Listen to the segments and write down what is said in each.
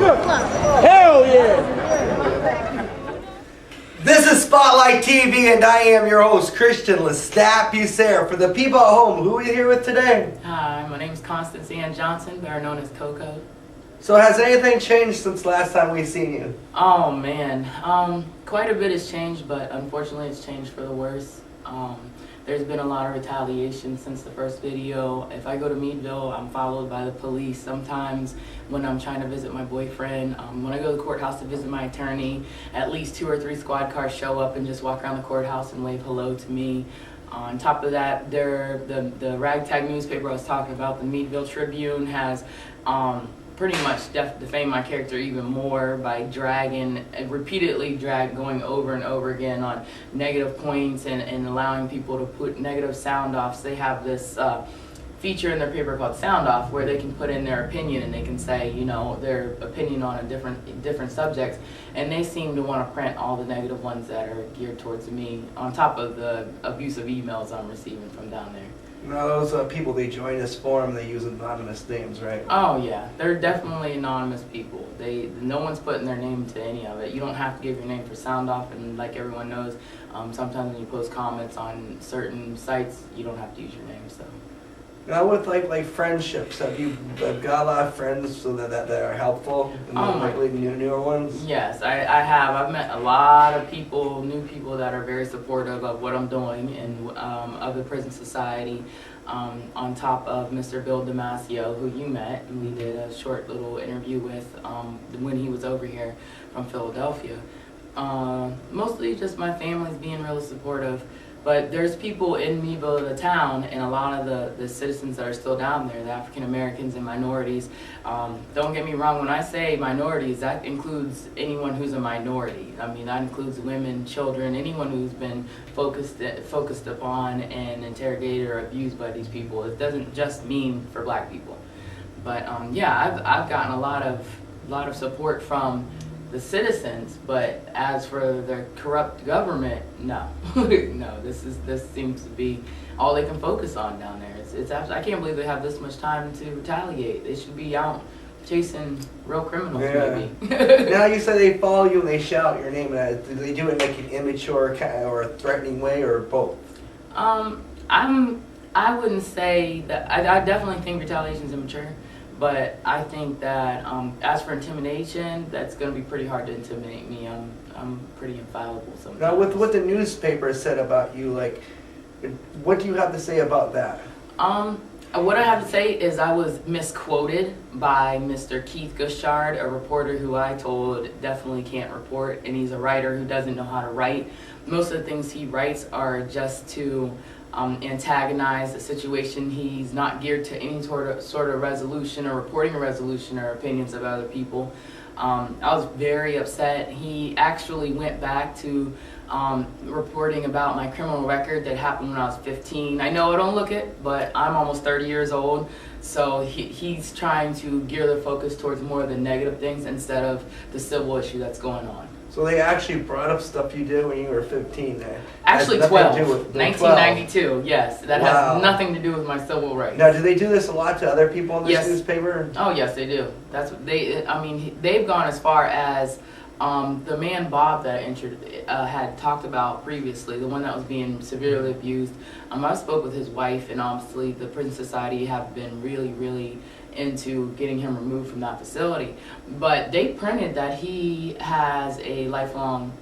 Hell yeah! This is Spotlight TV, and I am your host, Christian Lestat. For the people at home, who are you here with today? Hi, my name is Constance Johnson, better known as Coco. So has anything changed since last time we've seen you? Oh man, quite a bit has changed, but unfortunately it's changed for the worse. There's been a lot of retaliation since the first video. If I go to Meadville, I'm followed by the police. Sometimes when I'm trying to visit my boyfriend, when I go to the courthouse to visit my attorney, at least 2 or 3 squad cars show up and just walk around the courthouse and wave hello to me. On top of that, the ragtag newspaper I was talking about, the Meadville Tribune, has pretty much defamed my character even more by repeatedly going over and over again on negative points and allowing people to put negative sound offs. They have this feature in their paper called Sound Off, where they can put in their opinion and they can say, you know, their opinion on a different subjects, and they seem to want to print all the negative ones that are geared towards me, on top of the abusive emails I'm receiving from down there. Now those people, they join this forum, they use anonymous names, right? Oh yeah, they're definitely anonymous people. No one's putting their name to any of it. You don't have to give your name for Sound Off, and like everyone knows, sometimes when you post comments on certain sites, you don't have to use your name. So. Now with like friendships, have you got a lot of friends so that are helpful, and like newer ones? Yes, I have. I've met a lot of people, new people that are very supportive of what I'm doing and of the prison society. On top of Mr. Bill Damasio, who you met, and we did a short little interview with when he was over here from Philadelphia. Mostly just my family's being really supportive. But there's people in Meadville, the town, and a lot of the citizens that are still down there, the African Americans and minorities. Don't get me wrong, when I say minorities, that includes anyone who's a minority. I mean, that includes women, children, anyone who's been focused upon and interrogated or abused by these people. It doesn't just mean for black people. But yeah, I've gotten a lot of support from the citizens, but as for the corrupt government, no. No, this seems to be all they can focus on down there. It's I can't believe they have this much time to retaliate. They should be out chasing real criminals, maybe. Now you say they follow you and they shout your name. Do they do it in like an immature or a threatening way, or both? I wouldn't say that. I definitely think retaliation is immature. But I think that as for intimidation, that's going to be pretty hard to intimidate me. I'm pretty infallible sometimes. Now, with what the newspaper said about you, like, what do you have to say about that? What I have to say is I was misquoted by Mr. Keith Gushard, a reporter who I told definitely can't report, and he's a writer who doesn't know how to write. Most of the things he writes are just to antagonize the situation. He's not geared to any sort of resolution or reporting a resolution or opinions of other people. I was very upset. He actually went back to reporting about my criminal record that happened when I was 15. I know I don't look it, but I'm almost 30 years old. So he's trying to gear the focus towards more of the negative things instead of the civil issue that's going on. So they actually brought up stuff you did when you were 15 then? Actually 12. 1992, yes. That has nothing to do with my civil rights. Now, do they do this a lot to other people in this newspaper? Oh, yes, they do. That's what they've gone as far as the man Bob that I had talked about previously, the one that was being severely abused. I spoke with his wife, and obviously the Prison Society have been really, really into getting him removed from that facility. But they printed that he has a lifelong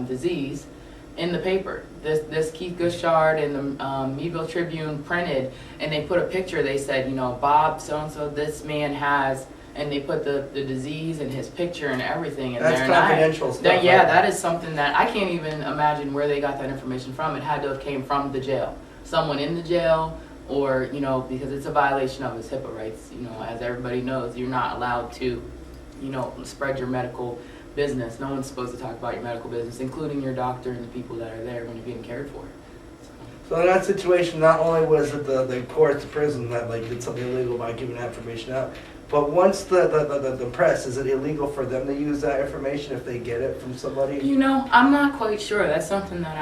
disease in the paper. This Keith Gushard and the Meadville Tribune printed, and they put a picture. They said, you know, Bob so-and-so, this man has, and they put the disease and his picture and everything in there. That's confidential stuff. That is something that I can't even imagine where they got that information from. It had to have came from the jail. Someone in the jail, or, you know, because it's a violation of his HIPAA rights. You know, as everybody knows, you're not allowed to, you know, spread your medical business. No one's supposed to talk about your medical business, including your doctor and the people that are there when you're being cared for. So in that situation, not only was it the court, the prison that like did something illegal by giving that information out, but once the press, is it illegal for them to use that information if they get it from somebody? You know, I'm not quite sure. That's something that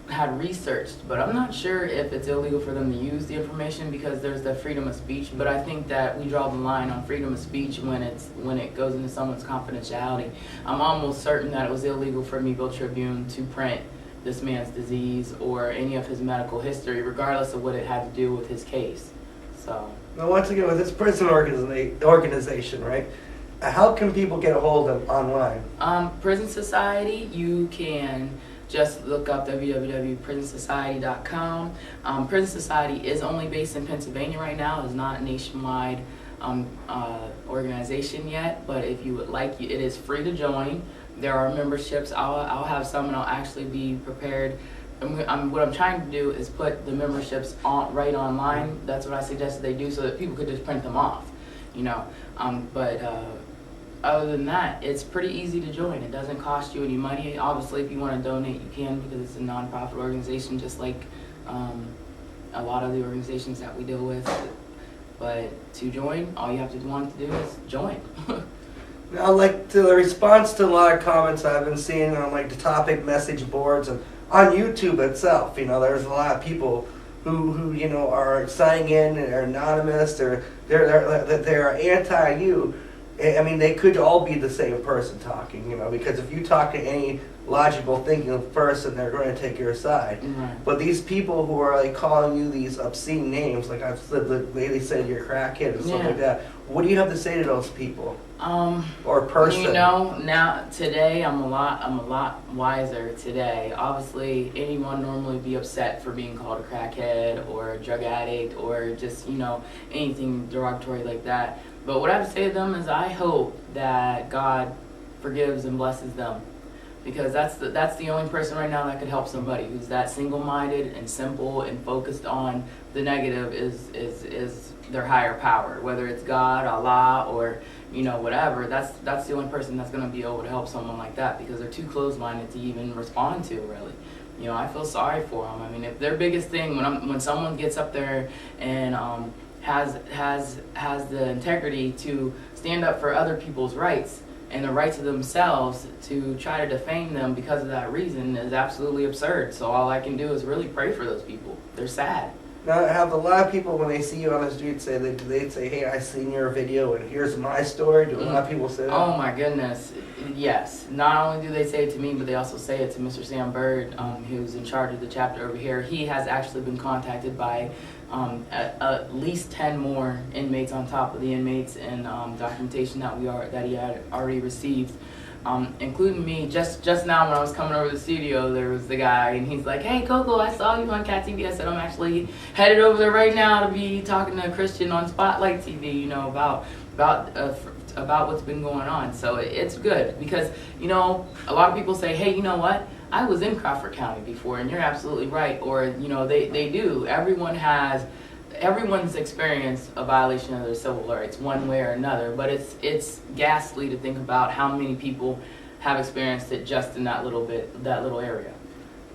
had researched, but I'm not sure if it's illegal for them to use the information because there's the freedom of speech. But I think that we draw the line on freedom of speech when it goes into someone's confidentiality. I'm almost certain that it was illegal for Meadville Tribune to print this man's disease or any of his medical history, regardless of what it had to do with his case. So now, once again, with this prison organization, right? How can people get a hold of them online? Prison Society, you can just look up www.prisonsociety.com. Prison Society is only based in Pennsylvania right now. It's not a nationwide organization yet, but if you would like, it is free to join. There are memberships. I'll have some, and I'll actually be prepared. What I'm trying to do is put the memberships right online. That's what I suggested they do, so that people could just print them off, you know. But other than that, it's pretty easy to join. It doesn't cost you any money. Obviously, if you want to donate, you can, because it's a nonprofit organization, just like a lot of the organizations that we deal with. But to join, all you have to want to do is join. Now, like, to the response to a lot of comments I've been seeing on, like, the topic message boards and on YouTube itself, you know, there's a lot of people who you know, are signing in and are anonymous, or they're anti-you. I mean, they could all be the same person talking, you know, because if you talk to any logical thinking person, they're going to take your side. Right. But these people who are, like, calling you these obscene names, like I've said, the lady said you're a crackhead and stuff like that, what do you have to say to those people? Or person? You know, now today I'm a lot wiser today. Obviously, anyone normally be upset for being called a crackhead or a drug addict or just, you know, anything derogatory like that. But what I would say to them is, I hope that God forgives and blesses them, because that's the only person right now that could help somebody who's that single-minded and simple and focused on the negative is their higher power, whether it's God, Allah, or, you know, whatever. That's the only person that's going to be able to help someone like that, because they're too closed-minded to even respond to, really. You know, I feel sorry for them. I mean, if their biggest thing when someone gets up there and has the integrity to stand up for other people's rights and the rights of themselves, to try to defame them because of that reason is absolutely absurd. So all I can do is really pray for those people. They're sad. Now, have a lot of people, when they see you on the street, say they'd say, "Hey, I seen your video, and here's my story." Do a lot of people say that? Oh my goodness, yes. Not only do they say it to me, but they also say it to Mr. Sam Bird, who's in charge of the chapter over here. He has actually been contacted by at least 10 more inmates on top of the inmates and documentation that he had already received. Including me. Just now when I was coming over to the studio, there was the guy, and he's like, "Hey Coco, I saw you on Cat TV." I said, "I'm actually headed over there right now to be talking to a Christian on Spotlight TV, you know, about what's been going on." So it's good, because, you know, a lot of people say, "Hey, you know what? I was in Crawford County before," and you're absolutely right. Or, you know, they do. Everyone's experienced a violation of their civil rights one way or another, but it's ghastly to think about how many people have experienced it just in that little area.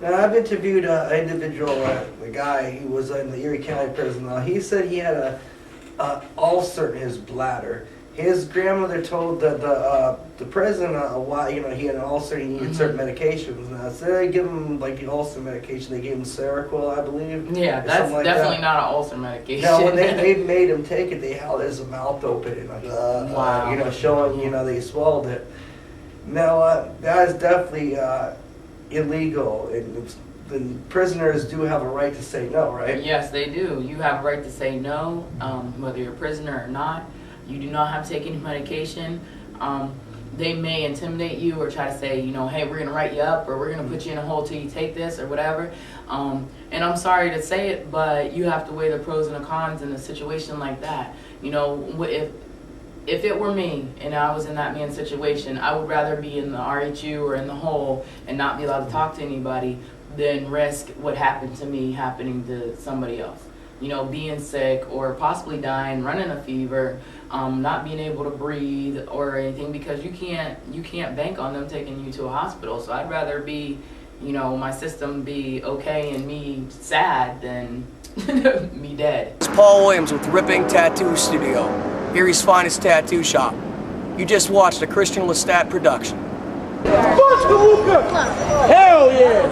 Now, I've interviewed an individual, the guy who was in the Erie County prison. Now, he said he had a ulcer in his bladder. His grandmother told the prison why, you know, he had an ulcer, he needed certain medications. Now, so they give him, like, the ulcer medication. They gave him Seroquel, I believe. Yeah, that's like definitely not an ulcer medication. Now, when they made him take it, they held his mouth open and, like, wow. You know, showing, you know, they swallowed it. Now, that is definitely illegal, and the prisoners do have a right to say no, right? Yes, they do. You have a right to say no, whether you're a prisoner or not. You do not have to take any medication. They may intimidate you or try to say, you know, "Hey, we're going to write you up," or "We're going to put you in a hole till you take this," or whatever. And I'm sorry to say it, but you have to weigh the pros and the cons in a situation like that. You know, if it were me and I was in that man's situation, I would rather be in the RHU or in the hole and not be allowed to talk to anybody than risk what happened to me happening to somebody else. You know, being sick or possibly dying, running a fever, not being able to breathe or anything, because you can't bank on them taking you to a hospital. So I'd rather be, you know, my system be okay and me sad than me dead. It's Paul Williams with Ripping Tattoo Studio, Erie's finest tattoo shop. You just watched a Christian Lestat production. Hell yeah!